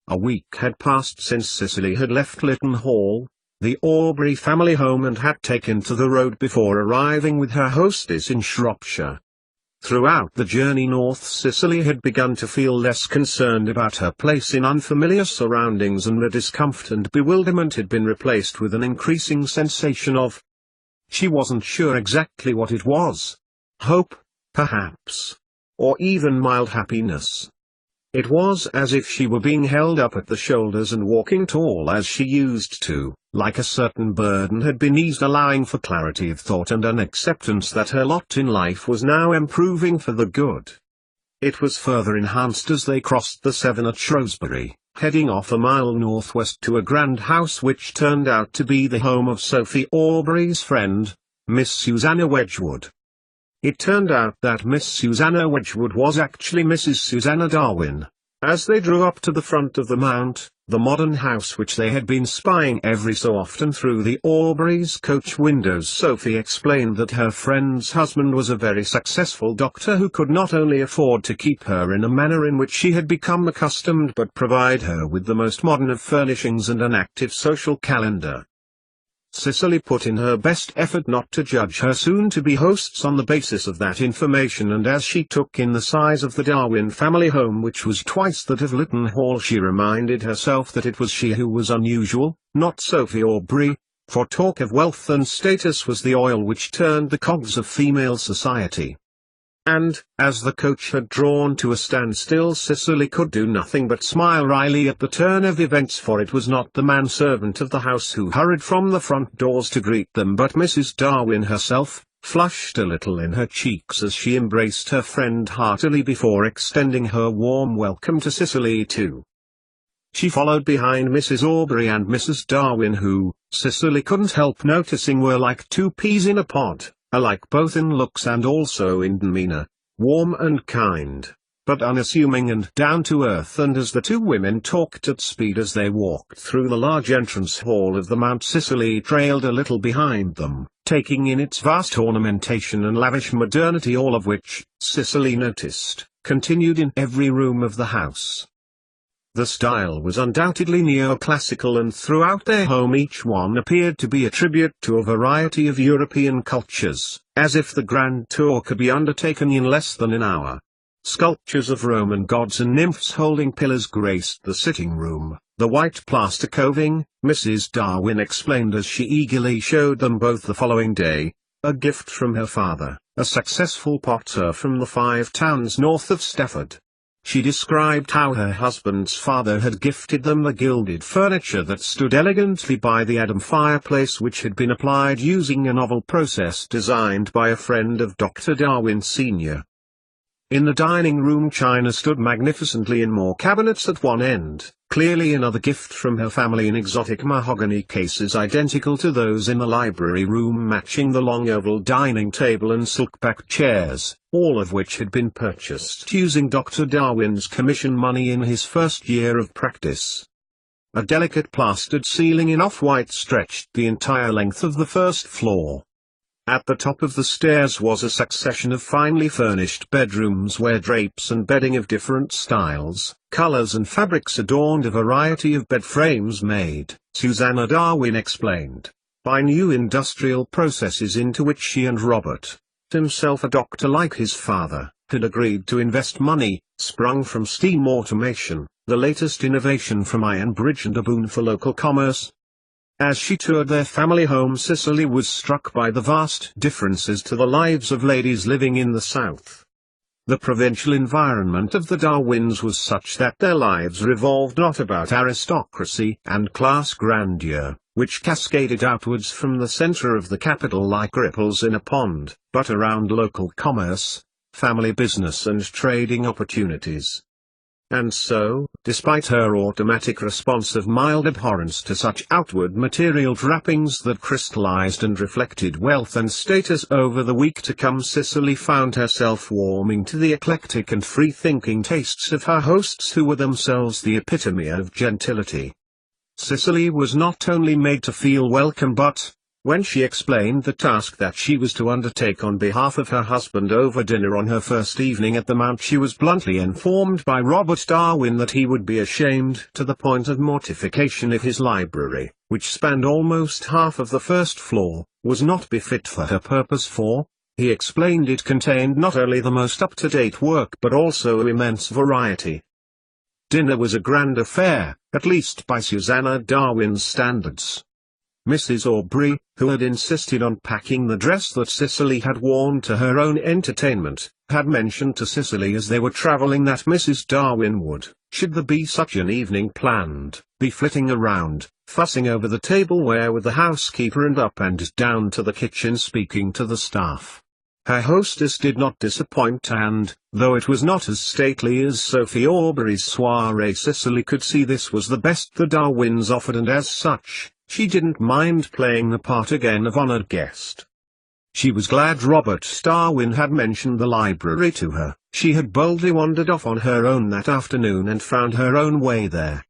A week had passed since Cicely had left Lytton Hall, the Aubrey family home, and had taken to the road before arriving with her hostess in Shropshire. Throughout the journey north, Cicely had begun to feel less concerned about her place in unfamiliar surroundings, and the discomfort and bewilderment had been replaced with an increasing sensation of, she wasn't sure exactly what it was. Hope, perhaps. Or even mild happiness. It was as if she were being held up at the shoulders and walking tall as she used to, like a certain burden had been eased, allowing for clarity of thought and an acceptance that her lot in life was now improving for the good. It was further enhanced as they crossed the Severn at Shrewsbury, heading off a mile northwest to a grand house which turned out to be the home of Sophie Aubrey's friend, Miss Susanna Wedgwood. It turned out that Miss Susanna Wedgwood was actually Mrs. Susanna Darwin. As they drew up to the front of the Mount, the modern house which they had been spying every so often through the Aubrey's coach windows, Sophie explained that her friend's husband was a very successful doctor who could not only afford to keep her in a manner in which she had become accustomed, but provide her with the most modern of furnishings and an active social calendar. Cicely put in her best effort not to judge her soon-to-be hosts on the basis of that information, and as she took in the size of the Darwin family home, which was twice that of Lytton Hall, she reminded herself that it was she who was unusual, not Sophie Aubrey, for talk of wealth and status was the oil which turned the cogs of female society. And, as the coach had drawn to a standstill, Cicely could do nothing but smile wryly at the turn of events, for it was not the manservant of the house who hurried from the front doors to greet them, but Mrs. Darwin herself, flushed a little in her cheeks as she embraced her friend heartily before extending her warm welcome to Cicely too. She followed behind Mrs. Aubrey and Mrs. Darwin, who, Cicely couldn't help noticing, were like two peas in a pod, alike both in looks and also in demeanor, warm and kind, but unassuming and down to earth. And as the two women talked at speed as they walked through the large entrance hall of the Mount, Cicely trailed a little behind them, taking in its vast ornamentation and lavish modernity, all of which, Cicely noticed, continued in every room of the house. The style was undoubtedly neoclassical, and throughout their home each one appeared to be a tribute to a variety of European cultures, as if the grand tour could be undertaken in less than an hour. Sculptures of Roman gods and nymphs holding pillars graced the sitting room, the white plaster coving, Mrs. Darwin explained as she eagerly showed them both the following day, a gift from her father, a successful potter from the 5 towns north of Stafford. She described how her husband's father had gifted them the gilded furniture that stood elegantly by the Adam fireplace, which had been applied using a novel process designed by a friend of Dr. Darwin Sr. In the dining room, china stood magnificently in more cabinets at one end, clearly another gift from her family, in exotic mahogany cases identical to those in the library room, matching the long oval dining table and silk-backed chairs, all of which had been purchased using Dr. Darwin's commission money in his first year of practice. A delicate plastered ceiling in off-white stretched the entire length of the first floor. At the top of the stairs was a succession of finely furnished bedrooms where drapes and bedding of different styles, colors and fabrics adorned a variety of bed frames made, Susanna Darwin explained, by new industrial processes into which she and Robert, himself a doctor like his father, had agreed to invest money, sprung from steam automation, the latest innovation from Ironbridge and a boon for local commerce. As she toured their family home, Cicely was struck by the vast differences to the lives of ladies living in the South. The provincial environment of the Darwins was such that their lives revolved not about aristocracy and class grandeur, which cascaded outwards from the center of the capital like ripples in a pond, but around local commerce, family business and trading opportunities. And so, despite her automatic response of mild abhorrence to such outward material trappings that crystallized and reflected wealth and status over the week to come, Cicely found herself warming to the eclectic and free-thinking tastes of her hosts, who were themselves the epitome of gentility. Cicely was not only made to feel welcome but, When she explained the task that she was to undertake on behalf of her husband over dinner on her first evening at the Mount, she was bluntly informed by Robert Darwin that he would be ashamed to the point of mortification if his library, which spanned almost half of the first floor, was not befit for her purpose, for, he explained, it contained not only the most up-to-date work but also immense variety. Dinner was a grand affair, at least by Susanna Darwin's standards. Mrs. Aubrey, who had insisted on packing the dress that Cicely had worn to her own entertainment, had mentioned to Cicely as they were travelling that Mrs. Darwin would, should there be such an evening planned, be flitting around, fussing over the tableware with the housekeeper and up and down to the kitchen speaking to the staff. Her hostess did not disappoint, and, though it was not as stately as Sophie Aubrey's soiree, Cicely could see this was the best the Darwins offered, and as such, she didn't mind playing the part again of honoured guest. She was glad Robert Darwin had mentioned the library to her. She had boldly wandered off on her own that afternoon and found her own way there.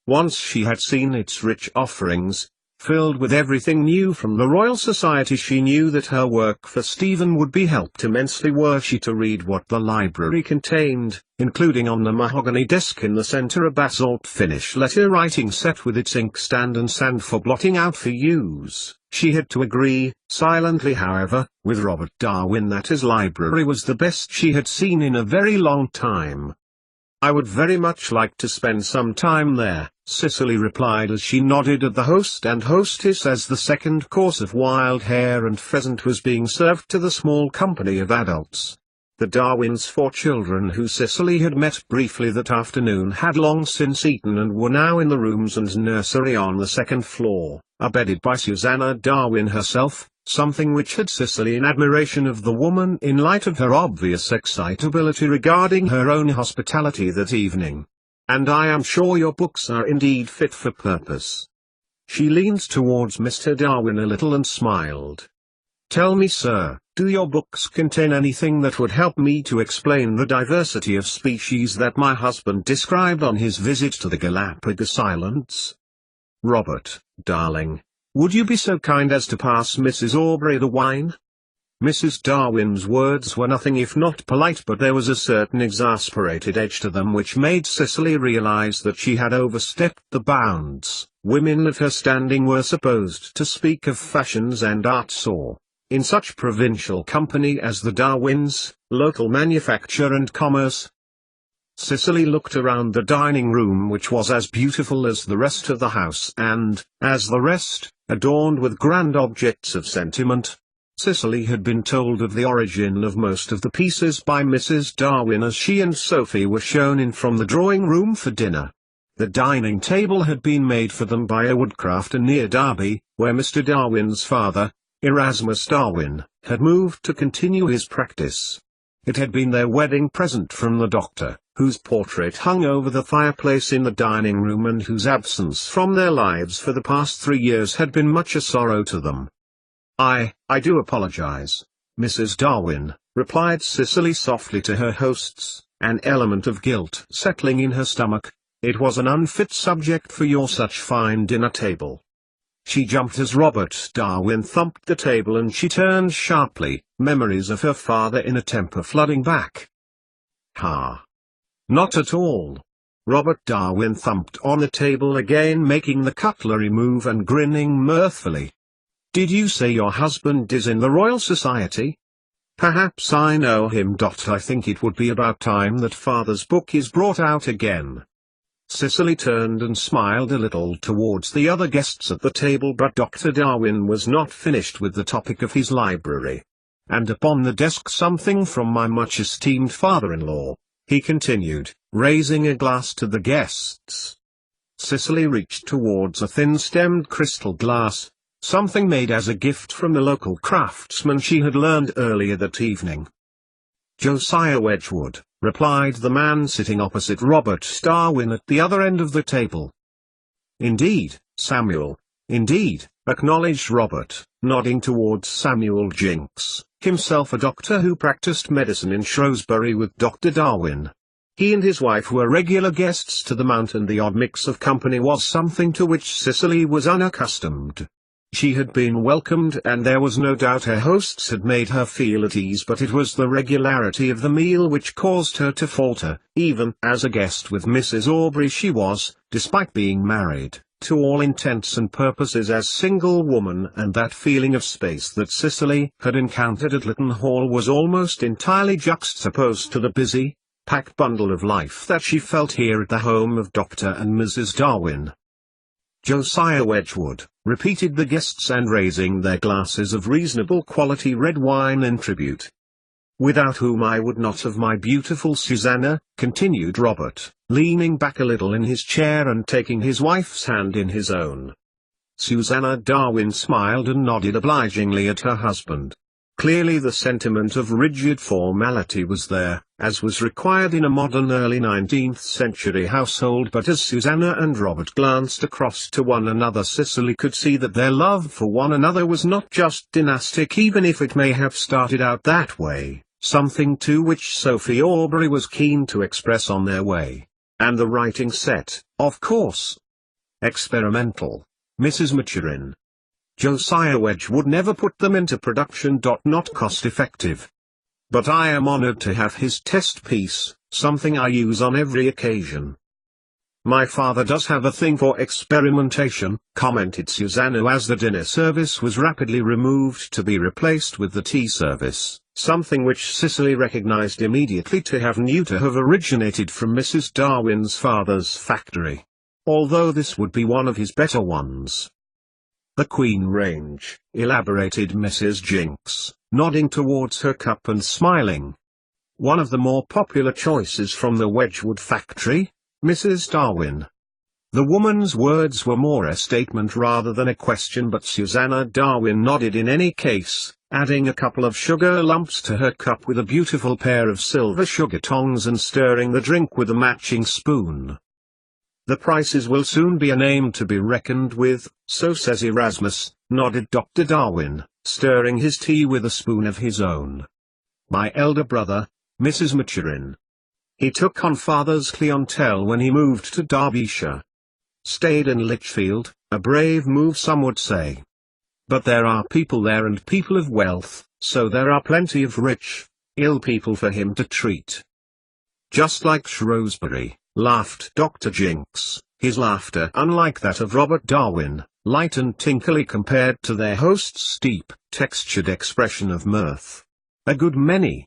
Once she had seen its rich offerings, filled with everything new from the Royal Society, she knew that her work for Stephen would be helped immensely were she to read what the library contained, including on the mahogany desk in the centre a basalt finish letter writing set with its inkstand and sand for blotting out for use. She had to agree, silently however, with Robert Darwin that his library was the best she had seen in a very long time. "I would very much like to spend some time there," Cicely replied as she nodded at the host and hostess as the second course of wild hare and pheasant was being served to the small company of adults. The Darwins' 4 children, who Cicely had met briefly that afternoon, had long since eaten and were now in the rooms and nursery on the second floor, abetted by Susanna Darwin herself, something which had Cicely in admiration of the woman in light of her obvious excitability regarding her own hospitality that evening. "And I am sure your books are indeed fit for purpose." She leaned towards Mr. Darwin a little and smiled. "Tell me, sir, do your books contain anything that would help me to explain the diversity of species that my husband described on his visit to the Galapagos Islands? Robert, darling, would you be so kind as to pass Mrs. Aubrey the wine?" Mrs. Darwin's words were nothing if not polite, but there was a certain exasperated edge to them which made Cicely realize that she had overstepped the bounds. Women of her standing were supposed to speak of fashions and arts, or, in such provincial company as the Darwins, local manufacture and commerce. Cicely looked around the dining room, which was as beautiful as the rest of the house and, as the rest, adorned with grand objects of sentiment. Cicely had been told of the origin of most of the pieces by Mrs. Darwin as she and Sophie were shown in from the drawing-room for dinner. The dining table had been made for them by a woodcrafter near Derby, where Mr. Darwin's father, Erasmus Darwin, had moved to continue his practice. It had been their wedding present from the doctor, whose portrait hung over the fireplace in the dining room and whose absence from their lives for the past 3 years had been much a sorrow to them. I do apologize, Mrs. Darwin," replied Cicely softly to her hosts, an element of guilt settling in her stomach. "It was an unfit subject for your such fine dinner table." She jumped as Robert Darwin thumped the table, and she turned sharply, memories of her father in a temper flooding back. "Ha! Not at all." Robert Darwin thumped on the table again, making the cutlery move and grinning mirthfully. "Did you say your husband is in the Royal Society? Perhaps I know him. I think it would be about time that father's book is brought out again." Cicely turned and smiled a little towards the other guests at the table, but Dr. Darwin was not finished with the topic of his library. "And upon the desk something from my much esteemed father-in-law," he continued, raising a glass to the guests. Cicely reached towards a thin-stemmed crystal glass, something made as a gift from the local craftsman she had learned earlier that evening. "Josiah Wedgwood," replied the man sitting opposite Robert Darwin at the other end of the table. "Indeed, Samuel, indeed," acknowledged Robert, nodding towards Samuel Jinks, himself a doctor who practiced medicine in Shrewsbury with Dr. Darwin. He and his wife were regular guests to the Mount, and the odd mix of company was something to which Cicely was unaccustomed. She had been welcomed and there was no doubt her hosts had made her feel at ease, but it was the regularity of the meal which caused her to falter. Even as a guest with Mrs. Aubrey she was, despite being married, to all intents and purposes a single woman, and that feeling of space that Cicely had encountered at Lytton Hall was almost entirely juxtaposed to the busy, packed bundle of life that she felt here at the home of Dr. and Mrs. Darwin. "Josiah Wedgwood," repeated the guests, and raising their glasses of reasonable quality red wine in tribute. "Without whom I would not have my beautiful Susanna," continued Robert, leaning back a little in his chair and taking his wife's hand in his own. Susanna Darwin smiled and nodded obligingly at her husband. Clearly the sentiment of rigid formality was there, as was required in a modern early 19th century household, but as Susanna and Robert glanced across to one another, Cicely could see that their love for one another was not just dynastic, even if it may have started out that way, something too which Sophie Aubrey was keen to express on their way. And the writing set, of course. Experimental. Mrs. Maturin. Josiah Wedgwood never put them into production. Not cost effective. But I am honored to have his test piece, something I use on every occasion. My father does have a thing for experimentation, commented Susanna as the dinner service was rapidly removed to be replaced with the tea service, something which Cicely recognized immediately to have originated from Mrs. Darwin's father's factory. Although this would be one of his better ones. "The Queen range," elaborated Mrs. Jinks, nodding towards her cup and smiling. "One of the more popular choices from the Wedgwood factory, Mrs. Darwin." The woman's words were more a statement rather than a question, but Susanna Darwin nodded in any case, adding a couple of sugar lumps to her cup with a beautiful pair of silver sugar tongs and stirring the drink with a matching spoon. "The prices will soon be a name to be reckoned with, so says Erasmus," nodded Dr. Darwin, stirring his tea with a spoon of his own. "My elder brother, Mrs. Maturin. He took on father's clientele when he moved to Derbyshire. Stayed in Lichfield, a brave move some would say. But there are people there and people of wealth, so there are plenty of rich, ill people for him to treat." "Just like Shrewsbury," laughed Dr. Jinks, his laughter unlike that of Robert Darwin, light and tinkly compared to their host's deep, textured expression of mirth. "A good many.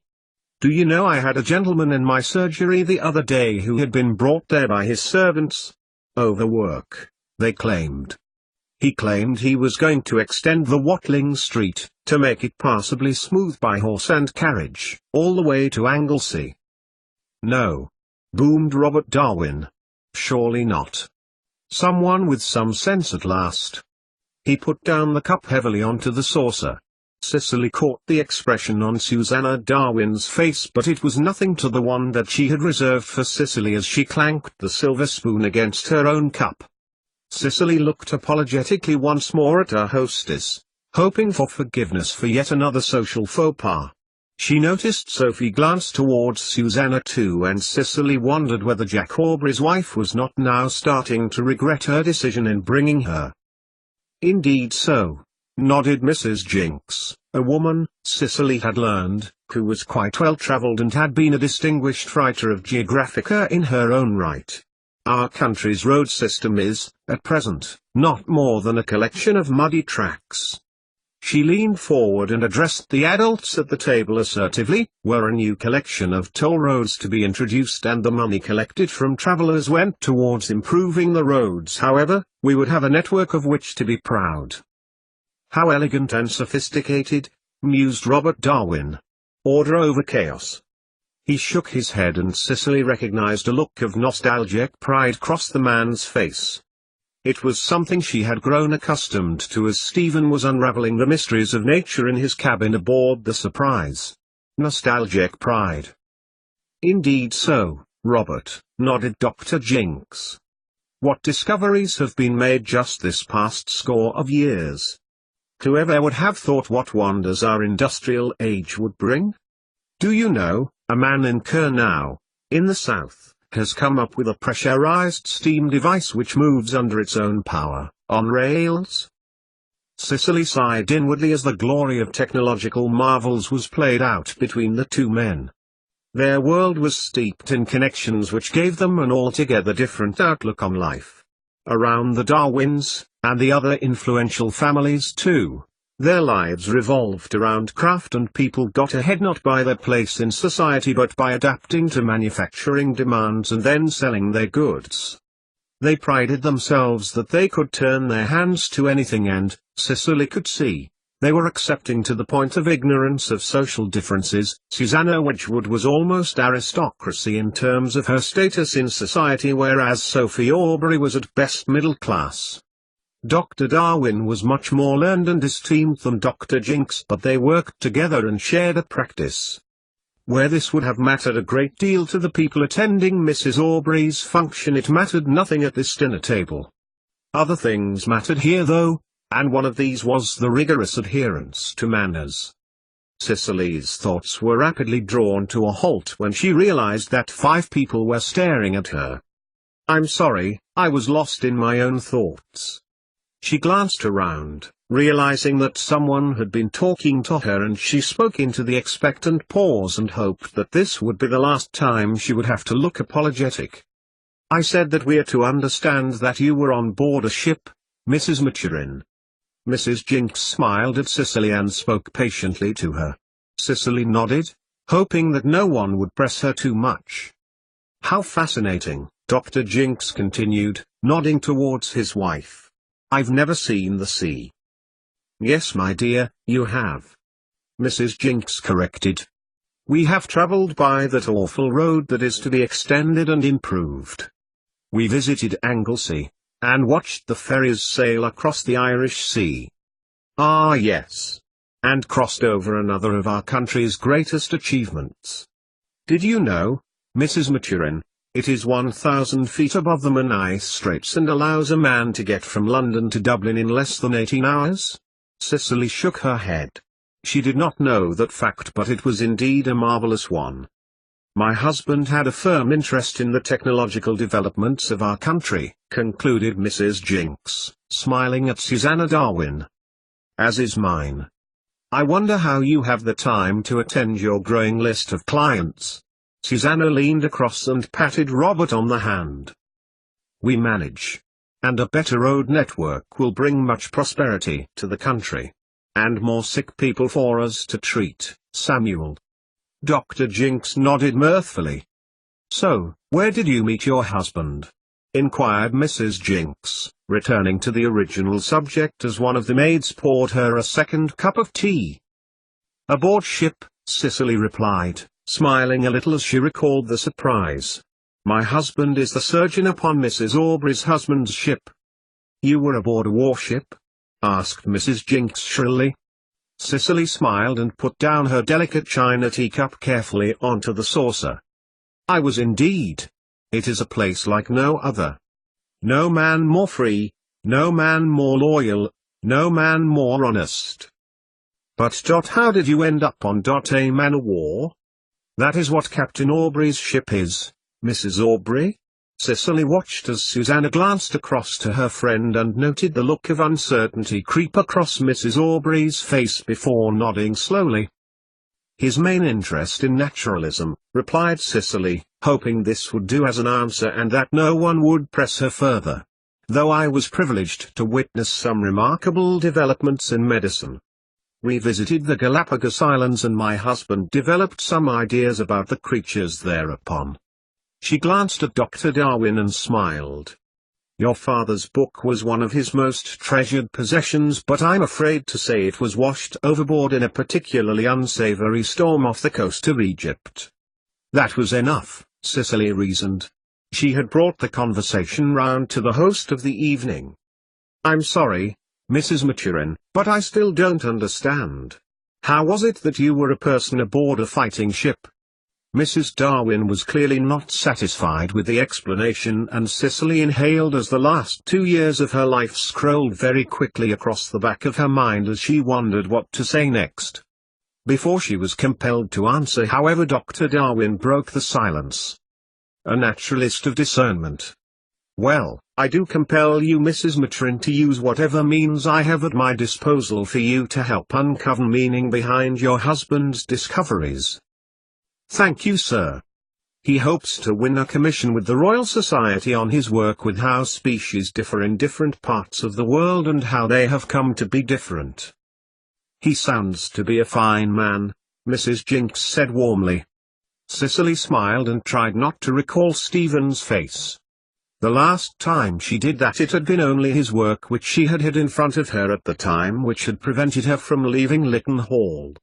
Do you know I had a gentleman in my surgery the other day who had been brought there by his servants? Overwork, they claimed. He claimed he was going to extend the Watling Street, to make it passably smooth by horse and carriage, all the way to Anglesey." "No," boomed Robert Darwin. "Surely not. Someone with some sense at last." He put down the cup heavily onto the saucer. Cicely caught the expression on Susanna Darwin's face, but it was nothing to the one that she had reserved for Cicely as she clanked the silver spoon against her own cup. Cicely looked apologetically once more at her hostess, hoping for forgiveness for yet another social faux pas. She noticed Sophie glance towards Susanna too, and Cicely wondered whether Jack Aubrey's wife was not now starting to regret her decision in bringing her. "Indeed so," nodded Mrs. Jinks, a woman, Cicely had learned, who was quite well-travelled and had been a distinguished writer of Geographica in her own right. "Our country's road system is, at present, not more than a collection of muddy tracks." She leaned forward and addressed the adults at the table assertively. Were a new collection of toll roads to be introduced and the money collected from travellers went towards improving the roads, however, we would have a network of which to be proud. "How elegant and sophisticated," mused Robert Darwin. "Order over chaos." He shook his head and Cicely recognized a look of nostalgic pride cross the man's face. It was something she had grown accustomed to as Stephen was unraveling the mysteries of nature in his cabin aboard the Surprise. Nostalgic pride. "Indeed so, Robert," nodded Dr. Jinks. "What discoveries have been made just this past score of years? Whoever would have thought what wonders our industrial age would bring? Do you know, a man in Kurnow, in the south, has come up with a pressurized steam device which moves under its own power, on rails?" Cicely sighed inwardly as the glory of technological marvels was played out between the two men. Their world was steeped in connections which gave them an altogether different outlook on life. Around the Darwins, and the other influential families too, their lives revolved around craft, and people got ahead not by their place in society but by adapting to manufacturing demands and then selling their goods. They prided themselves that they could turn their hands to anything, and, Cicely could see, they were accepting to the point of ignorance of social differences. Susanna Wedgwood was almost aristocracy in terms of her status in society, whereas Sophie Aubrey was at best middle class. Dr. Darwin was much more learned and esteemed than Dr. Jinx, but they worked together and shared a practice. Where this would have mattered a great deal to the people attending Mrs. Aubrey's function, it mattered nothing at this dinner table. Other things mattered here though, and one of these was the rigorous adherence to manners. Cicely's thoughts were rapidly drawn to a halt when she realized that 5 people were staring at her. "I'm sorry, I was lost in my own thoughts." She glanced around, realizing that someone had been talking to her, and she spoke into the expectant pause and hoped that this would be the last time she would have to look apologetic. "I said that we're to understand that you were on board a ship, Mrs. Maturin." Mrs. Jinx smiled at Cicely and spoke patiently to her. Cicely nodded, hoping that no one would press her too much. "How fascinating," Dr. Jinx continued, nodding towards his wife. "I've never seen the sea." "Yes, my dear, you have," Mrs. Jinx corrected. "We have travelled by that awful road that is to be extended and improved. We visited Anglesey, and watched the ferries sail across the Irish Sea. Ah yes. And crossed over another of our country's greatest achievements. Did you know, Mrs. Maturin, it is 1,000 feet above the Menai Straits and allows a man to get from London to Dublin in less than 18 hours? Cicely shook her head. She did not know that fact, but it was indeed a marvelous one. "My husband had a firm interest in the technological developments of our country," concluded Mrs. Jinx, smiling at Susanna Darwin. "As is mine. I wonder how you have the time to attend your growing list of clients." Susanna leaned across and patted Robert on the hand. "We manage. And a better road network will bring much prosperity to the country. And more sick people for us to treat, Samuel." Dr. Jinx nodded mirthfully. "So, where did you meet your husband?" inquired Mrs. Jinx, returning to the original subject as one of the maids poured her a second cup of tea. "Aboard ship," Cicely replied, smiling a little as she recalled the surprise. "My husband is the surgeon upon Mrs. Aubrey's husband's ship." "You were aboard a warship?" asked Mrs. Jinx shrilly. Cicely smiled and put down her delicate china teacup carefully onto the saucer. "I was indeed. It is a place like no other. No man more free, no man more loyal, no man more honest." "But how did you end up on a man of war?" "That is what Captain Aubrey's ship is, Mrs. Aubrey." Cicely watched as Susanna glanced across to her friend and noted the look of uncertainty creep across Mrs. Aubrey's face before nodding slowly. "His main interest in naturalism," replied Cicely, hoping this would do as an answer and that no one would press her further. "Though I was privileged to witness some remarkable developments in medicine. We visited the Galapagos Islands and my husband developed some ideas about the creatures thereupon." She glanced at Dr. Darwin and smiled. "Your father's book was one of his most treasured possessions, but I'm afraid to say it was washed overboard in a particularly unsavory storm off the coast of Egypt." That was enough, Cicely reasoned. She had brought the conversation round to the host of the evening. "I'm sorry, Mrs. Maturin, but I still don't understand. How was it that you were a person aboard a fighting ship?" Mrs. Darwin was clearly not satisfied with the explanation, and Cicely inhaled as the last 2 years of her life scrolled very quickly across the back of her mind as she wondered what to say next. Before she was compelled to answer, however, Dr. Darwin broke the silence. "A naturalist of discernment. Well, I do compel you, Mrs. Maturin, to use whatever means I have at my disposal for you to help uncover meaning behind your husband's discoveries. Thank you, sir. He hopes to win a commission with the Royal Society on his work with how species differ in different parts of the world and how they have come to be different. He sounds to be a fine man, Mrs. Jinks said warmly. Cicely smiled and tried not to recall Stephen's face. The last time she did that it had been only his work which she had had in front of her at the time which had prevented her from leaving Lytton Hall.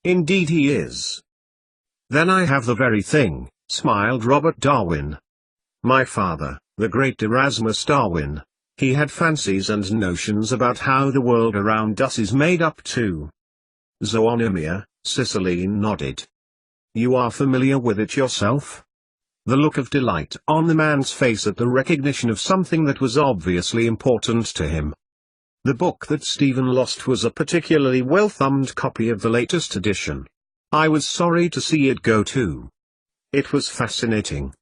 Indeed he is. Then I have the very thing, smiled Robert Darwin. My father, the great Erasmus Darwin, he had fancies and notions about how the world around us is made up too. Zoonymia, Cicely nodded. You are familiar with it yourself? The look of delight on the man's face at the recognition of something that was obviously important to him. The book that Stephen lost was a particularly well-thumbed copy of the latest edition. I was sorry to see it go too. It was fascinating.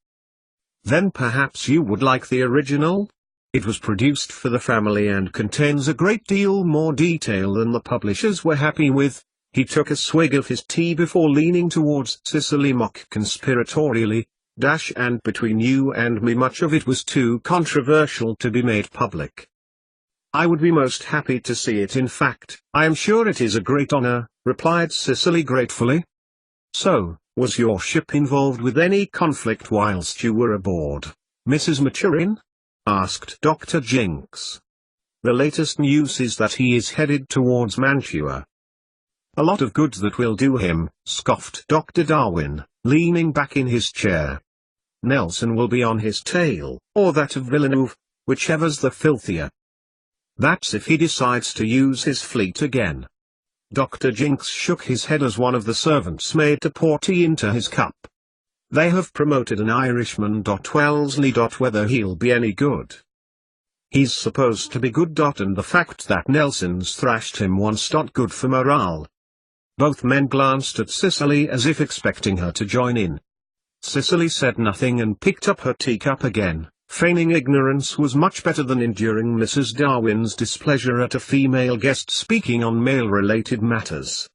Then perhaps you would like the original? It was produced for the family and contains a great deal more detail than the publishers were happy with. He took a swig of his tea before leaning towards Cicely mock-conspiratorially. And between you and me much of it was too controversial to be made public. I would be most happy to see it. In fact, I am sure it is a great honor, replied Cicely gratefully. So, was your ship involved with any conflict whilst you were aboard, Mrs. Maturin? Asked Dr. Jinks. The latest news is that he is headed towards Mantua. A lot of good that will do him, scoffed Dr. Darwin, leaning back in his chair. Nelson will be on his tail, or that of Villeneuve, whichever's the filthier. That's if he decides to use his fleet again. Dr. Jinks shook his head as one of the servants made to pour tea into his cup. They have promoted an Irishman. Wellesley. Whether he'll be any good. He's supposed to be good. And the fact that Nelson's thrashed him once. Good for morale. Both men glanced at Cicely as if expecting her to join in. Cicely said nothing and picked up her teacup again. Feigning ignorance was much better than enduring Mrs. Darwin's displeasure at a female guest speaking on male-related matters.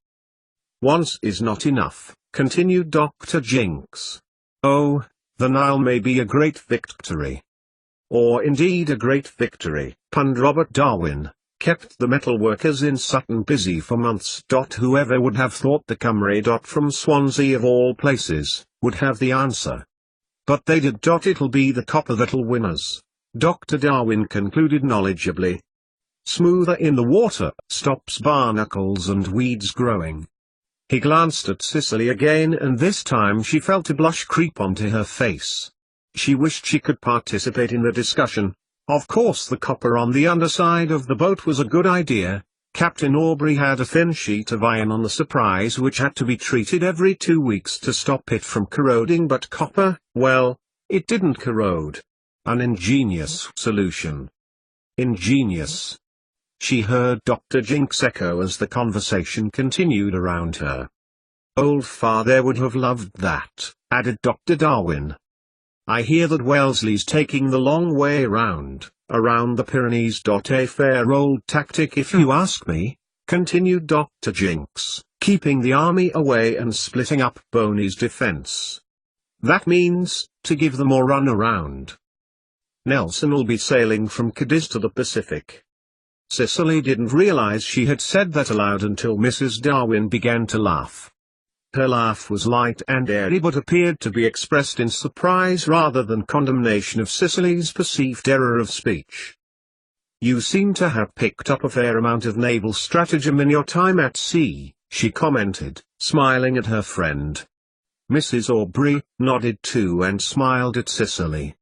Once is not enough, continued Dr. Jinks. Oh, the Nile may be a great victory. Or indeed a great victory, punned Robert Darwin. Kept the metal workers in Sutton busy for months. Whoever would have thought the Cymry. From Swansea of all places, would have the answer. But they did. It'll be the copper that'll win us, Dr. Darwin concluded knowledgeably. Smoother in the water, stops barnacles and weeds growing. He glanced at Cicely again and this time she felt a blush creep onto her face. She wished she could participate in the discussion. Of course the copper on the underside of the boat was a good idea. Captain Aubrey had a thin sheet of iron on the Surprise which had to be treated every 2 weeks to stop it from corroding, but copper, well, it didn't corrode. An ingenious solution. Ingenious. She heard Dr. Jinks echo as the conversation continued around her. Old father would have loved that, added Dr. Darwin. I hear that Wellesley's taking the long way around the Pyrenees. A fair old tactic if you ask me, continued Dr. Jinks, keeping the army away and splitting up Boney's defense. That means, to give them a run around. Nelson will be sailing from Cadiz to the Pacific. Cicely didn't realize she had said that aloud until Mrs. Darwin began to laugh. Her laugh was light and airy but appeared to be expressed in surprise rather than condemnation of Cicely's perceived error of speech. You seem to have picked up a fair amount of naval stratagem in your time at sea, she commented, smiling at her friend. Mrs. Aubrey nodded too and smiled at Cicely.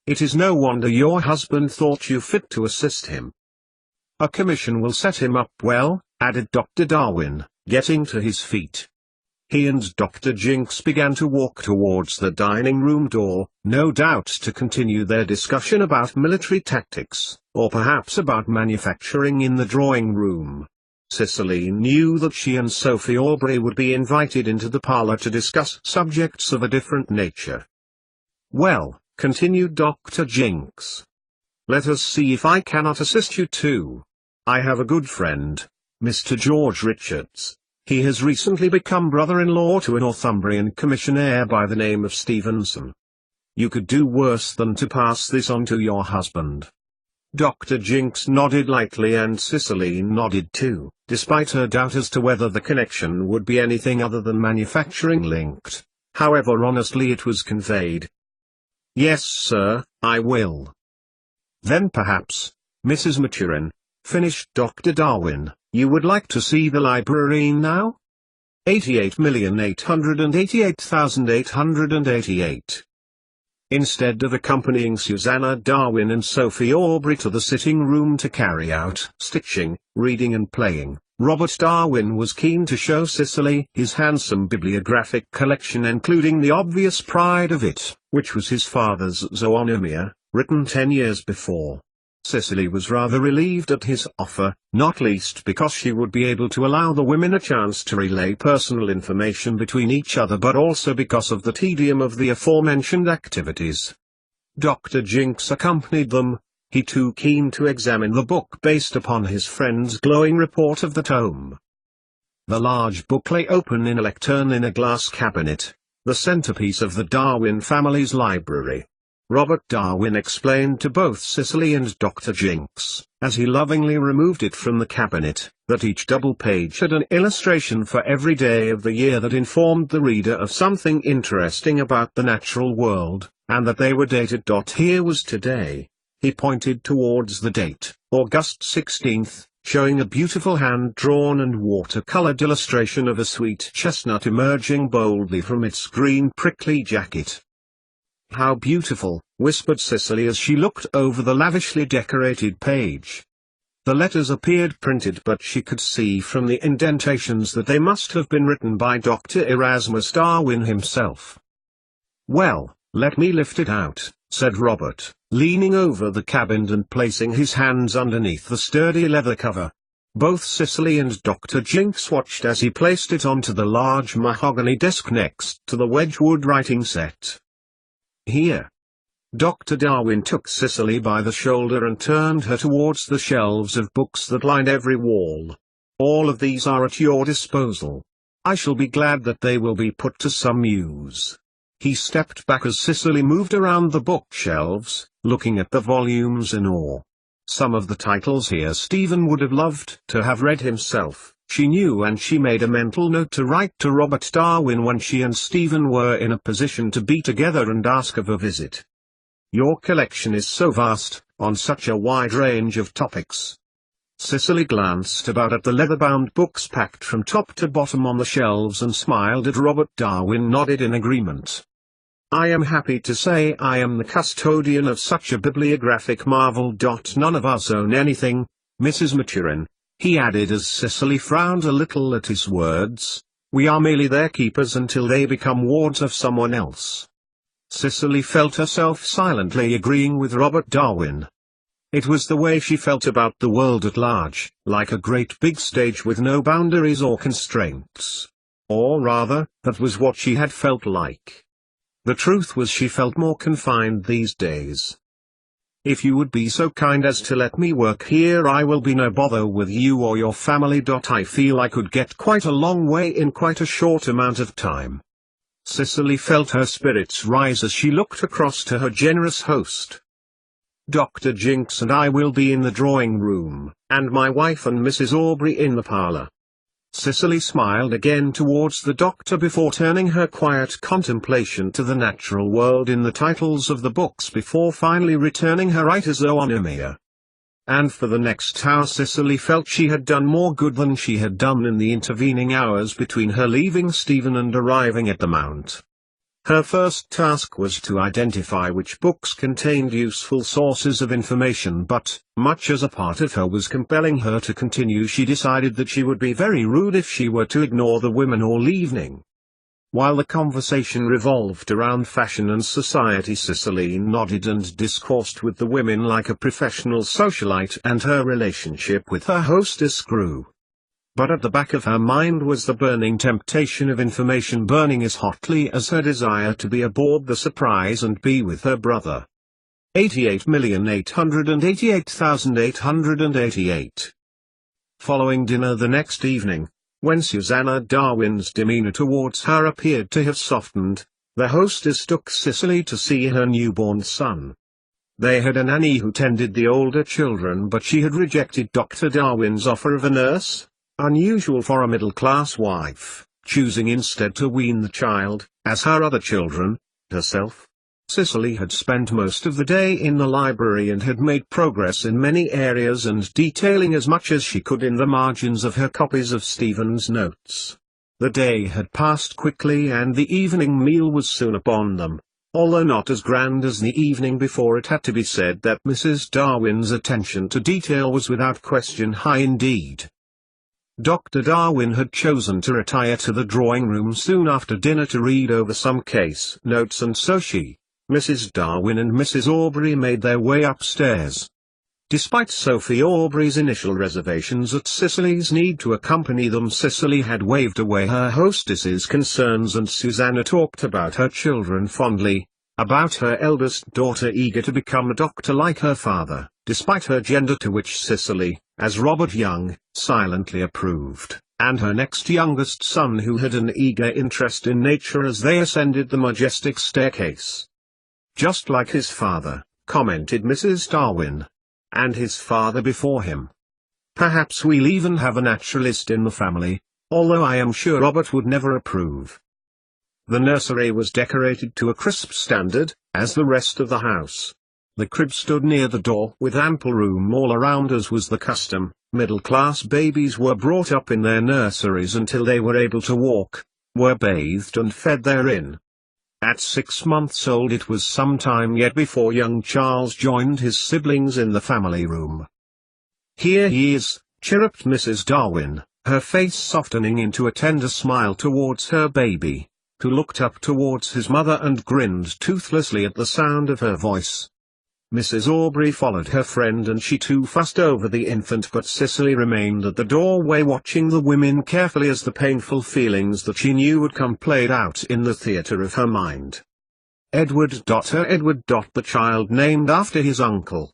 It is no wonder your husband thought you fit to assist him. A commission will set him up well, added Dr. Darwin, getting to his feet. He and Dr. Jinks began to walk towards the dining room door, no doubt to continue their discussion about military tactics, or perhaps about manufacturing in the drawing room. Cicely knew that she and Sophie Aubrey would be invited into the parlour to discuss subjects of a different nature. Well, continued Dr. Jinks. Let us see if I cannot assist you too. I have a good friend, Mr. George Richards. He has recently become brother-in-law to a Northumbrian commissionaire by the name of Stevenson. You could do worse than to pass this on to your husband." Dr. Jinx nodded lightly and Cicely nodded too, despite her doubt as to whether the connection would be anything other than manufacturing linked. However honestly it was conveyed. "Yes sir, I will." "Then perhaps, Mrs. Maturin," finished Dr. Darwin, "you would like to see the library now? 88,888,888. Instead of accompanying Susanna Darwin and Sophie Aubrey to the sitting room to carry out stitching, reading and playing, Robert Darwin was keen to show Cicely his handsome bibliographic collection, including the obvious pride of it, which was his father's Zoonomia, written 10 years before. Cicely was rather relieved at his offer, not least because she would be able to allow the women a chance to relay personal information between each other, but also because of the tedium of the aforementioned activities. Dr. Jinx accompanied them, he too keen to examine the book based upon his friend's glowing report of the tome. The large book lay open in a lectern in a glass cabinet, the centerpiece of the Darwin family's library. Robert Darwin explained to both Cicely and Dr. Jinx, as he lovingly removed it from the cabinet, that each double page had an illustration for every day of the year that informed the reader of something interesting about the natural world, and that they were dated. Here was today. He pointed towards the date, August 16th, showing a beautiful hand-drawn and watercolored illustration of a sweet chestnut emerging boldly from its green prickly jacket. "How beautiful," whispered Cicely as she looked over the lavishly decorated page. The letters appeared printed, but she could see from the indentations that they must have been written by Dr. Erasmus Darwin himself. "Well, let me lift it out," said Robert, leaning over the cabinet and placing his hands underneath the sturdy leather cover. Both Cicely and Dr. Jinx watched as he placed it onto the large mahogany desk next to the Wedgwood writing set. "Here." Dr. Darwin took Cicely by the shoulder and turned her towards the shelves of books that lined every wall. "All of these are at your disposal. I shall be glad that they will be put to some use." He stepped back as Cicely moved around the bookshelves, looking at the volumes in awe. Some of the titles here Stephen would have loved to have read himself, she knew, and she made a mental note to write to Robert Darwin when she and Stephen were in a position to be together and ask of a visit. "Your collection is so vast, on such a wide range of topics." Cicely glanced about at the leather-bound books packed from top to bottom on the shelves and smiled at Robert Darwin, nodded in agreement. "I am happy to say I am the custodian of such a bibliographic marvel. None of us own anything, Mrs. Maturin," he added as Cicely frowned a little at his words. "We are merely their keepers until they become wards of someone else." Cicely felt herself silently agreeing with Robert Darwin. It was the way she felt about the world at large, like a great big stage with no boundaries or constraints. Or rather, that was what she had felt like. The truth was she felt more confined these days. "If you would be so kind as to let me work here, I will be no bother with you or your family. I feel I could get quite a long way in quite a short amount of time." Cicely felt her spirits rise as she looked across to her generous host. "Dr. Jinx and I will be in the drawing room, and my wife and Mrs. Aubrey in the parlor." Cicely smiled again towards the doctor before turning her quiet contemplation to the natural world in the titles of the books before finally returning her eye to Zoonomia. And for the next hour Cicely felt she had done more good than she had done in the intervening hours between her leaving Stephen and arriving at the Mount. Her first task was to identify which books contained useful sources of information, but, much as a part of her was compelling her to continue, she decided that she would be very rude if she were to ignore the women all evening. While the conversation revolved around fashion and society, Cicely nodded and discoursed with the women like a professional socialite, and her relationship with her hostess grew. But at the back of her mind was the burning temptation of information, burning as hotly as her desire to be aboard the Surprise and be with her brother. 88,888,888. Following dinner the next evening, when Susanna Darwin's demeanor towards her appeared to have softened, the hostess took Cicely to see her newborn son. They had a nanny who tended the older children, but she had rejected Dr. Darwin's offer of a nurse, unusual for a middle-class wife, choosing instead to wean the child, as her other children, herself. Cicely had spent most of the day in the library and had made progress in many areas and detailing as much as she could in the margins of her copies of Stephen's notes. The day had passed quickly and the evening meal was soon upon them. Although not as grand as the evening before, it had to be said that Mrs. Darwin's attention to detail was without question high indeed. Dr. Darwin had chosen to retire to the drawing-room soon after dinner to read over some case notes, and so she, Mrs. Darwin and Mrs. Aubrey made their way upstairs. Despite Sophie Aubrey's initial reservations at Cicely's need to accompany them, Cicely had waved away her hostess's concerns, and Susanna talked about her children fondly, about her eldest daughter eager to become a doctor like her father, despite her gender, to which Cicely, as Robert Young, silently approved, and her next youngest son who had an eager interest in nature as they ascended the majestic staircase. Just like his father, commented Mrs. Darwin. And his father before him. Perhaps we'll even have a naturalist in the family, although I am sure Robert would never approve. The nursery was decorated to a crisp standard, as the rest of the house. The crib stood near the door with ample room all around, as was the custom. Middle-class babies were brought up in their nurseries until they were able to walk, were bathed and fed therein. At 6 months old it was some time yet before young Charles joined his siblings in the family room. "Here he is," chirruped Mrs. Darwin, her face softening into a tender smile towards her baby, who looked up towards his mother and grinned toothlessly at the sound of her voice. Mrs. Aubrey followed her friend and she too fussed over the infant, but Cicely remained at the doorway watching the women carefully as the painful feelings that she knew would come played out in the theatre of her mind. Edward. Her Edward. The child named after his uncle.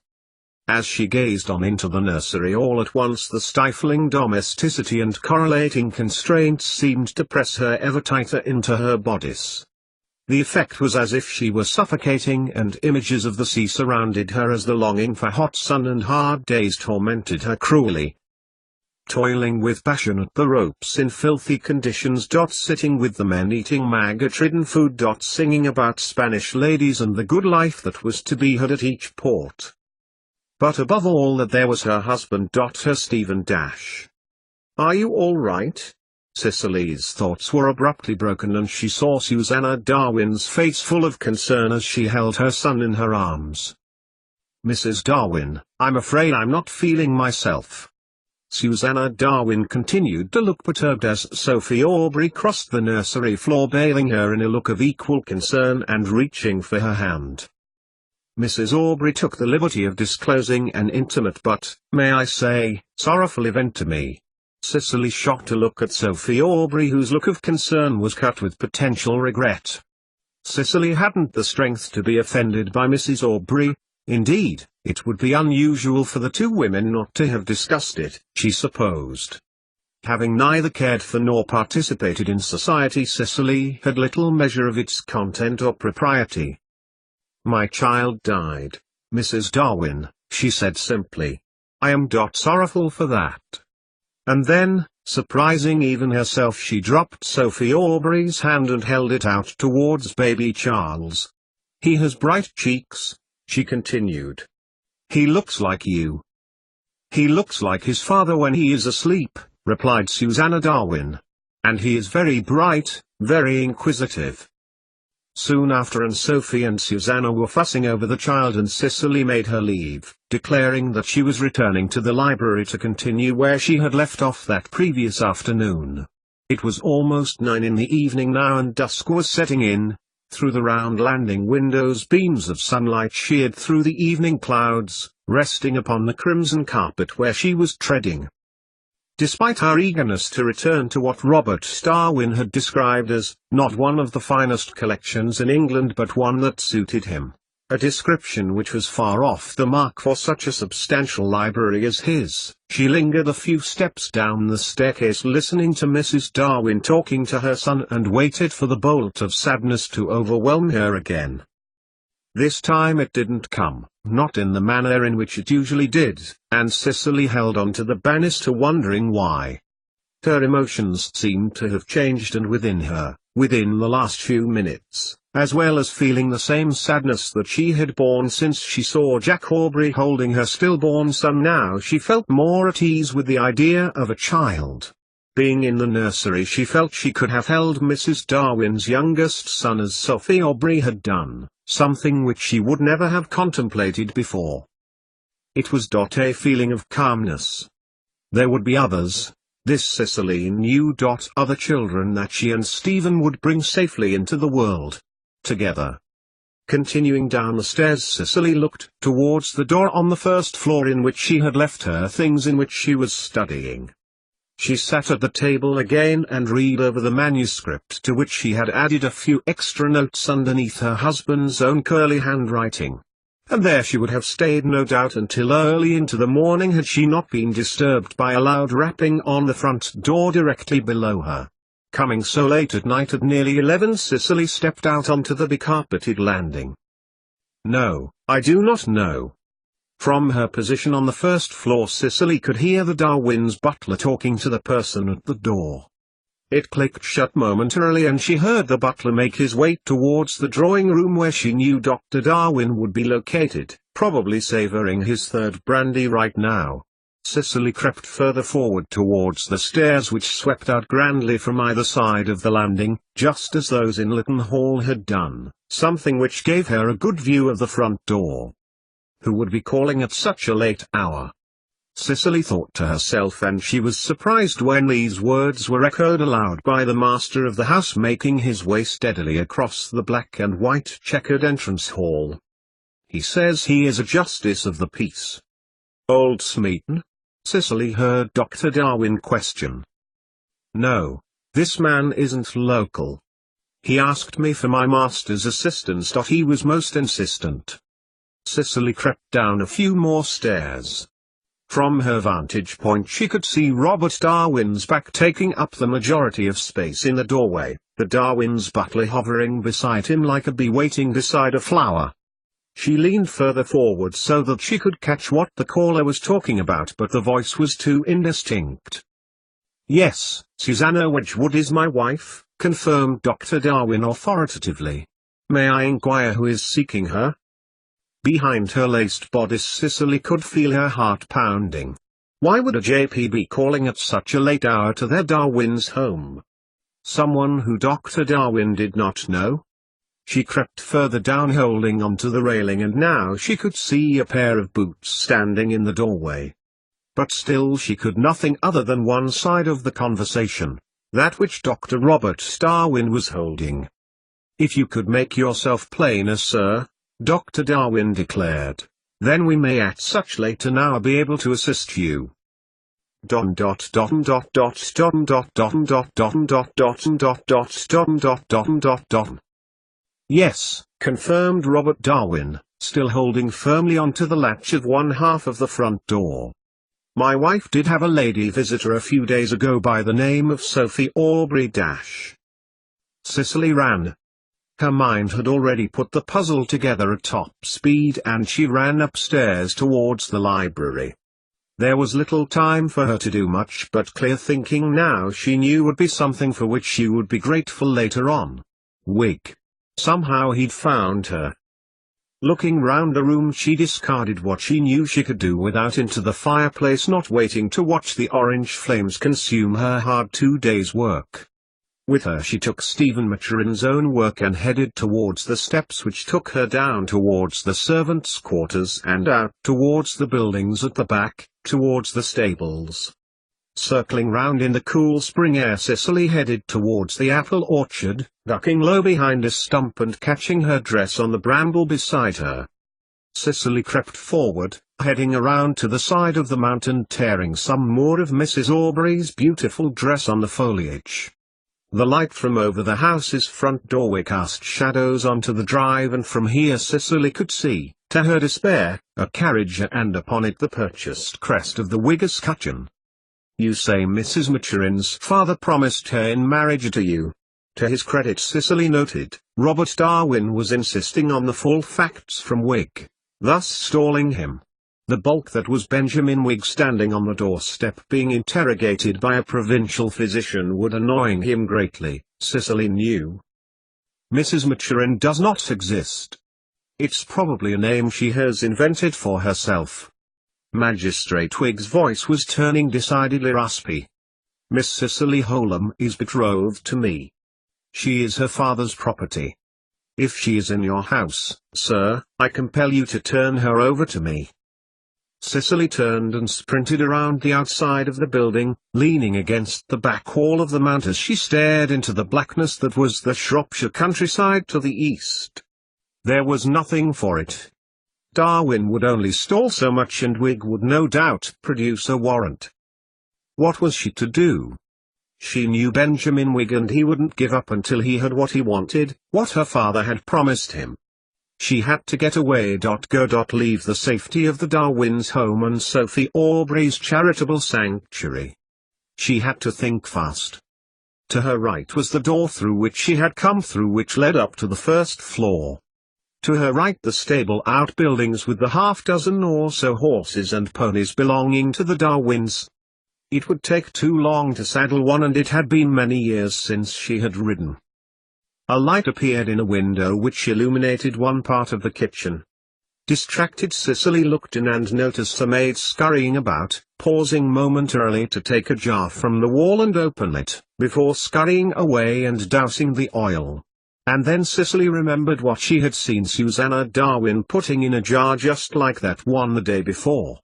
As she gazed on into the nursery, all at once the stifling domesticity and correlating constraints seemed to press her ever tighter into her bodice. The effect was as if she were suffocating, and images of the sea surrounded her as the longing for hot sun and hard days tormented her cruelly. Toiling with passion at the ropes in filthy conditions. Sitting with the men eating maggot-ridden food. Singing about Spanish ladies and the good life that was to be had at each port. But above all that there was her husband. Her Stephen. "Are you all right?" Cicely's thoughts were abruptly broken, and she saw Susanna Darwin's face full of concern as she held her son in her arms. "Mrs. Darwin, I'm afraid I'm not feeling myself." Susanna Darwin continued to look perturbed as Sophie Aubrey crossed the nursery floor, bailing her in a look of equal concern and reaching for her hand. Mrs. Aubrey took the liberty of disclosing an intimate but, may I say, sorrowful event to me. Cicely shot to look at Sophie Aubrey, whose look of concern was cut with potential regret. Cicely hadn't the strength to be offended by Mrs. Aubrey. Indeed, it would be unusual for the two women not to have discussed it, she supposed. Having neither cared for nor participated in society, Cicely had little measure of its content or propriety. "My child died, Mrs. Darwin," she said simply. "I am sorrowful for that." And then, surprising even herself, she dropped Sophie Aubrey's hand and held it out towards baby Charles. "He has bright cheeks," she continued. "He looks like you." "He looks like his father when he is asleep," replied Susanna Darwin. "And he is very bright, very inquisitive." Soon after, and Sophie and Susanna were fussing over the child, and Cicely made her leave, declaring that she was returning to the library to continue where she had left off that previous afternoon. It was almost 9 in the evening now, and dusk was setting in. Through the round landing windows beams of sunlight sheared through the evening clouds, resting upon the crimson carpet where she was treading. Despite her eagerness to return to what Robert Darwin had described as, not one of the finest collections in England but one that suited him, a description which was far off the mark for such a substantial library as his. She lingered a few steps down the staircase listening to Mrs. Darwin talking to her son and waited for the bolt of sadness to overwhelm her again. This time it didn't come, not in the manner in which it usually did, and Cicely held on to the banister wondering why. Her emotions seemed to have changed, and within the last few minutes, as well as feeling the same sadness that she had borne since she saw Jack Aubrey holding her stillborn son, now she felt more at ease with the idea of a child. Being in the nursery, she felt she could have held Mrs. Darwin's youngest son as Sophie Aubrey had done, something which she would never have contemplated before. It was a feeling of calmness. There would be others. This Cicely knew. Other children that she and Stephen would bring safely into the world. Together. Continuing down the stairs, Cicely looked towards the door on the first floor in which she had left her things in which she was studying. She sat at the table again and read over the manuscript, to which she had added a few extra notes underneath her husband's own curly handwriting. And there she would have stayed, no doubt, until early into the morning had she not been disturbed by a loud rapping on the front door directly below her. Coming so late at night at nearly 11, Cicely stepped out onto the becarpeted landing. No, I do not know. From her position on the first floor, Cicely could hear the Darwin's butler talking to the person at the door. It clicked shut momentarily, and she heard the butler make his way towards the drawing room where she knew Dr. Darwin would be located, probably savouring his third brandy right now. Cicely crept further forward towards the stairs, which swept out grandly from either side of the landing, just as those in Lytton Hall had done, something which gave her a good view of the front door. Who would be calling at such a late hour? Cicely thought to herself, and she was surprised when these words were echoed aloud by the master of the house, making his way steadily across the black and white checkered entrance hall. He says he is a justice of the peace. Old Smeaton? Cicely heard Dr. Darwin question. No, this man isn't local. He asked me for my master's assistance. He was most insistent. Cicely crept down a few more stairs. From her vantage point she could see Robert Darwin's back taking up the majority of space in the doorway, the Darwin's butler hovering beside him like a bee waiting beside a flower. She leaned further forward so that she could catch what the caller was talking about, but the voice was too indistinct. Yes, Susanna Wedgwood is my wife, confirmed Dr. Darwin authoritatively. May I inquire who is seeking her? Behind her laced bodice Cicely could feel her heart pounding. Why would a JP be calling at such a late hour to their Darwin's home? Someone who Dr. Darwin did not know? She crept further down, holding onto the railing, and now she could see a pair of boots standing in the doorway. But still she could nothing other than one side of the conversation, that which Dr. Robert Darwin was holding. If you could make yourself plainer, sir, Dr. Darwin declared, then we may at such late an hour be able to assist you. Yes, confirmed Robert Darwin, still holding firmly onto the latch of one half of the front door. My wife did have a lady visitor a few days ago by the name of Sophie Aubrey. Cicely ran. Her mind had already put the puzzle together at top speed, and she ran upstairs towards the library. There was little time for her to do much but clear thinking now. She knew would be something for which she would be grateful later on. Wig. Somehow he'd found her. Looking round the room, she discarded what she knew she could do without into the fireplace, not waiting to watch the orange flames consume her hard 2 days' work. With her she took Stephen Maturin's own work and headed towards the steps which took her down towards the servants' quarters and out towards the buildings at the back, towards the stables. Circling round in the cool spring air, Cicely headed towards the apple orchard, ducking low behind a stump and catching her dress on the bramble beside her. Cicely crept forward, heading around to the side of the mountain, tearing some more of Mrs. Aubrey's beautiful dress on the foliage. The light from over the house's front doorway cast shadows onto the drive, and from here Cicely could see, to her despair, a carriage and upon it the purchased crest of the Whig escutcheon. "You say Mrs. Maturin's father promised her in marriage to you?" To his credit, Cicely noted, Robert Darwin was insisting on the full facts from Whig, thus stalling him. The bulk that was Benjamin Whig standing on the doorstep being interrogated by a provincial physician would annoy him greatly, Cicely knew. Mrs. Maturin does not exist. It's probably a name she has invented for herself. Magistrate Whig's voice was turning decidedly raspy. "Miss Cicely Holm is betrothed to me. She is her father's property. If she is in your house, sir, I compel you to turn her over to me." Cicely turned and sprinted around the outside of the building, leaning against the back wall of the mount as she stared into the blackness that was the Shropshire countryside to the east. There was nothing for it. Darwin would only stall so much, and Whig would no doubt produce a warrant. What was she to do? She knew Benjamin Whig, and he wouldn't give up until he had what he wanted, what her father had promised him. She had to get away. Go. Leave the safety of the Darwins' home and Sophie Aubrey's charitable sanctuary. She had to think fast. To her right was the door through which she had come through, which led up to the first floor. To her right the stable outbuildings with the half-dozen or so horses and ponies belonging to the Darwins. It would take too long to saddle one, and it had been many years since she had ridden. A light appeared in a window which illuminated one part of the kitchen. Distracted Cicely looked in and noticed a maid scurrying about, pausing momentarily to take a jar from the wall and open it, before scurrying away and dousing the oil. And then Cicely remembered what she had seen Susanna Darwin putting in a jar just like that one the day before.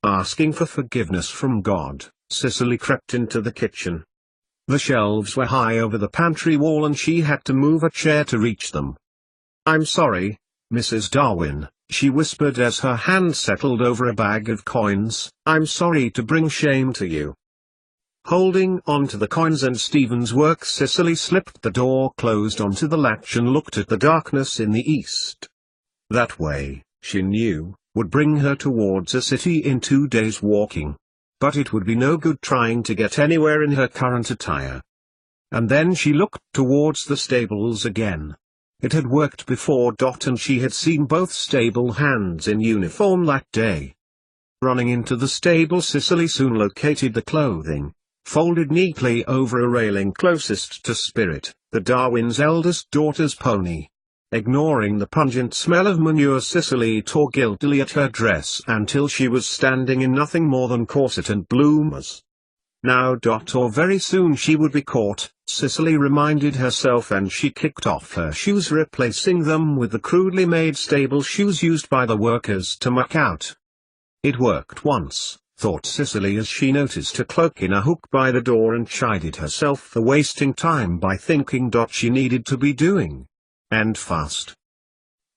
Asking for forgiveness from God, Cicely crept into the kitchen. The shelves were high over the pantry wall, and she had to move a chair to reach them. "I'm sorry, Mrs. Darwin," she whispered as her hand settled over a bag of coins. "I'm sorry to bring shame to you." Holding on to the coins and Stephen's work, Cicely slipped the door closed onto the latch and looked at the darkness in the east. That way, she knew, would bring her towards a city in 2 days' walking. But it would be no good trying to get anywhere in her current attire. And then she looked towards the stables again. It had worked before. And she had seen both stable hands in uniform that day. Running into the stable, Cicely soon located the clothing, folded neatly over a railing closest to Spirit, the Darwins' eldest daughter's pony. Ignoring the pungent smell of manure, Cicely tore guiltily at her dress until she was standing in nothing more than corset and bloomers. Now. Or very soon she would be caught, Cicely reminded herself, and she kicked off her shoes, replacing them with the crudely made stable shoes used by the workers to muck out. It worked once, thought Cicely as she noticed a cloak in a hook by the door, and chided herself for wasting time by thinking she needed to be doing. And fast.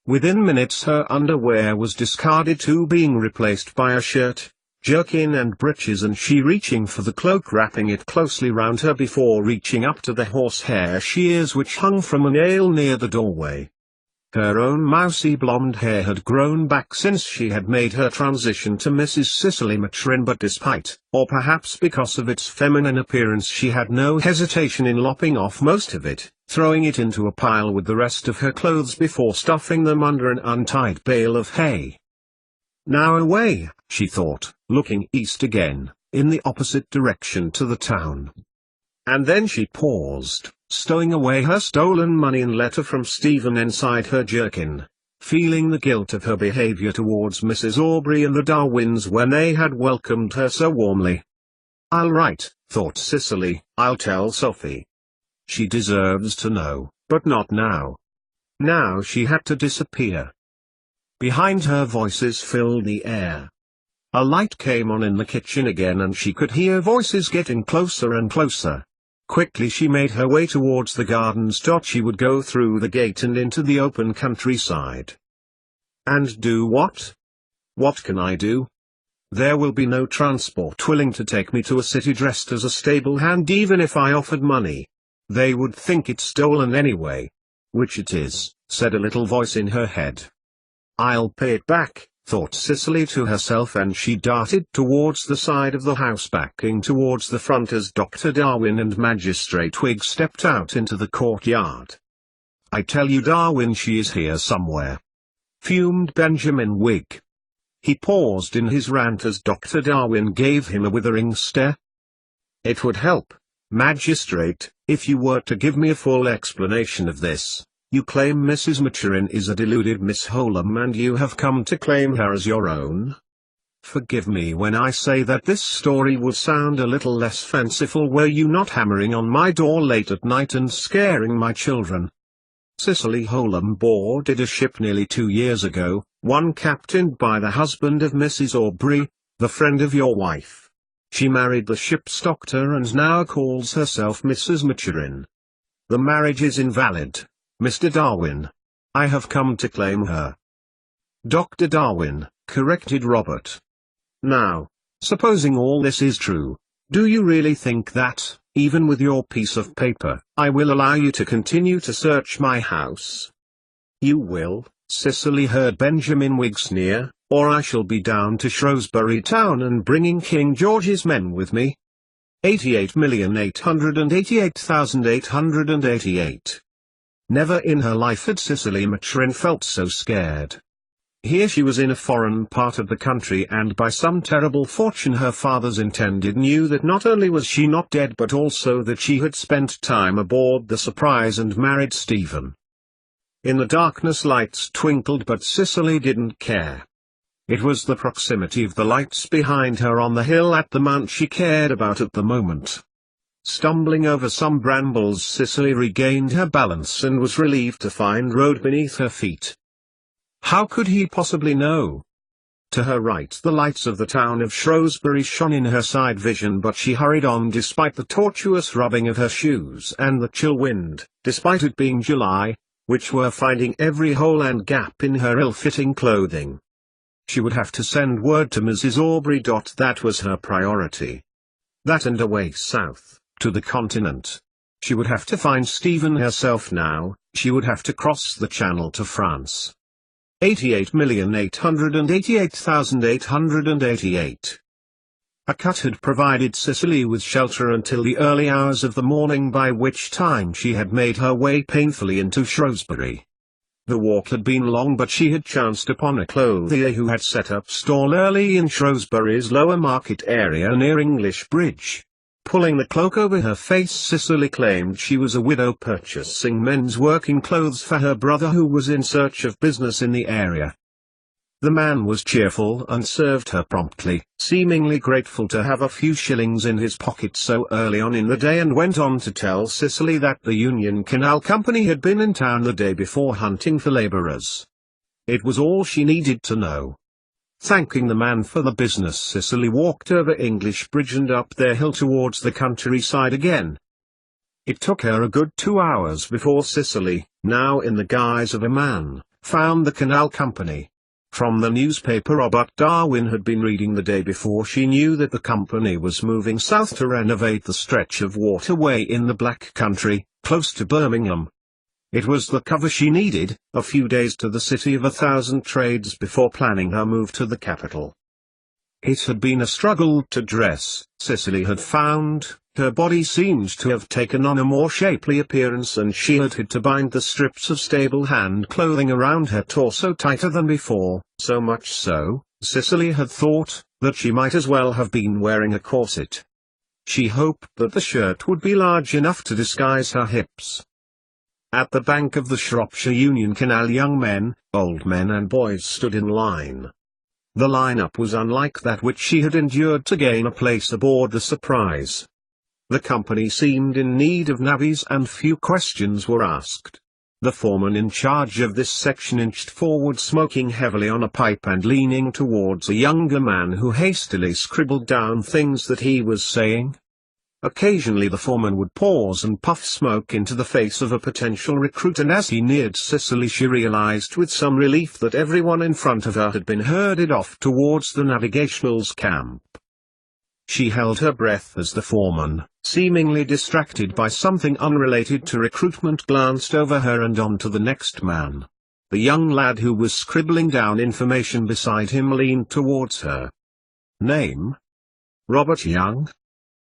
Within minutes her underwear was discarded too, being replaced by a shirt, jerkin and breeches, and she reaching for the cloak, wrapping it closely round her before reaching up to the horsehair shears which hung from a nail near the doorway. Her own mousy blonde hair had grown back since she had made her transition to Mrs. Cicely Maturin, but despite, or perhaps because of its feminine appearance, she had no hesitation in lopping off most of it, throwing it into a pile with the rest of her clothes before stuffing them under an untied bale of hay. Now away, she thought, looking east again, in the opposite direction to the town. And then she paused, stowing away her stolen money and letter from Stephen inside her jerkin, feeling the guilt of her behavior towards Mrs. Aubrey and the Darwins when they had welcomed her so warmly. "I'll write," thought Cicely, "I'll tell Sophie. She deserves to know, but not now." Now she had to disappear. Behind her voices filled the air. A light came on in the kitchen again, and she could hear voices getting closer and closer. Quickly she made her way towards the gardens. She would go through the gate and into the open countryside. And do what? What can I do? There will be no transport willing to take me to a city dressed as a stable hand, even if I offered money. They would think it's stolen anyway. Which it is, said a little voice in her head. I'll pay it back, thought Cicely to herself, and she darted towards the side of the house, backing towards the front as Dr. Darwin and Magistrate Wiggs stepped out into the courtyard. I tell you, Darwin, she is here somewhere, fumed Benjamin Wigg. He paused in his rant as Dr. Darwin gave him a withering stare. It would help, Magistrate, if you were to give me a full explanation of this. You claim Mrs. Maturin is a deluded Miss Holum, and you have come to claim her as your own? Forgive me when I say that this story would sound a little less fanciful were you not hammering on my door late at night and scaring my children. Cicely Holum boarded a ship nearly 2 years ago, one captained by the husband of Mrs. Aubrey, the friend of your wife. She married the ship's doctor and now calls herself Mrs. Maturin. The marriage is invalid, Mr. Darwin. I have come to claim her. Dr. Darwin, corrected Robert. Now, supposing all this is true, do you really think that, even with your piece of paper, I will allow you to continue to search my house? You will, Cicely heard Benjamin Wigg sneer, or I shall be down to Shrewsbury Town and bringing King George's men with me. 88,888,888. Never in her life had Cicely Maturin felt so scared. Here she was in a foreign part of the country, and by some terrible fortune her father's intended knew that not only was she not dead but also that she had spent time aboard the Surprise and married Stephen. In the darkness lights twinkled, but Cicely didn't care. It was the proximity of the lights behind her on the hill at the mount she cared about at the moment. Stumbling over some brambles, Cicely regained her balance and was relieved to find road beneath her feet. How could he possibly know? To her right the lights of the town of Shrewsbury shone in her side vision, but she hurried on despite the tortuous rubbing of her shoes and the chill wind, despite it being July, which were finding every hole and gap in her ill-fitting clothing. She would have to send word to Mrs. Aubrey. That was her priority. That and away south, to the continent. She would have to find Stephen herself now. She would have to cross the Channel to France. 88,888,888. A cut had provided Cicely with shelter until the early hours of the morning, by which time she had made her way painfully into Shrewsbury. The walk had been long, but she had chanced upon a clothier who had set up stall early in Shrewsbury's lower market area near English Bridge. Pulling the cloak over her face, Cicely claimed she was a widow purchasing men's working clothes for her brother, who was in search of business in the area. The man was cheerful and served her promptly, seemingly grateful to have a few shillings in his pocket so early on in the day, and went on to tell Cicely that the Union Canal Company had been in town the day before hunting for labourers. It was all she needed to know. Thanking the man for the business, Cicely walked over English Bridge and up their hill towards the countryside again. It took her a good 2 hours before Cicely, now in the guise of a man, found the Canal Company. From the newspaper Robert Darwin had been reading the day before, she knew that the company was moving south to renovate the stretch of waterway in the Black Country, close to Birmingham. It was the cover she needed, a few days to the city of 1,000 trades before planning her move to the capital. It had been a struggle to dress, Cicely had found. Her body seemed to have taken on a more shapely appearance, and she had had to bind the strips of stable hand clothing around her torso tighter than before, so much so, Cicely had thought, that she might as well have been wearing a corset. She hoped that the shirt would be large enough to disguise her hips. At the bank of the Shropshire Union Canal, young men, old men and boys stood in line. The line-up was unlike that which she had endured to gain a place aboard the Surprise. The company seemed in need of navvies, and few questions were asked. The foreman in charge of this section inched forward, smoking heavily on a pipe and leaning towards a younger man who hastily scribbled down things that he was saying. Occasionally the foreman would pause and puff smoke into the face of a potential recruit, and as he neared Cicely she realized with some relief that everyone in front of her had been herded off towards the Navigational's camp. She held her breath as the foreman, seemingly distracted by something unrelated to recruitment, glanced over her and on to the next man. The young lad who was scribbling down information beside him leaned towards her. "Name? Robert Young?"